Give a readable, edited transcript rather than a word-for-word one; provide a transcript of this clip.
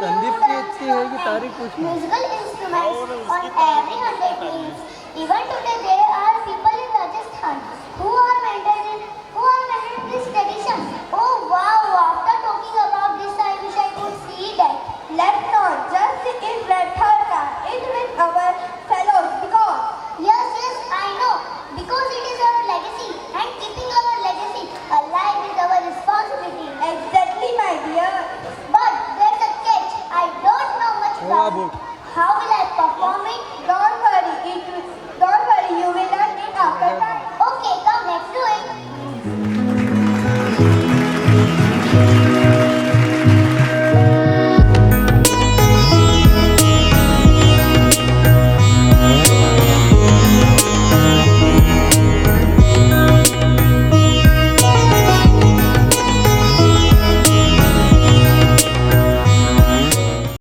संदीप की अच्छी है कि तारीख पूछना? Musical instruments on every 100 trees. Even today there are people in Rajasthan who are maintaining this tradition. Oh wow! After talking about this, I wish I could see that. Let's not just it with our fellows because Yes, I know. Because it is our legacy, and keeping our legacy alive is our responsibility. exactly, my dear. But there's a catch. I don't know much about it. How will I perform it? Don't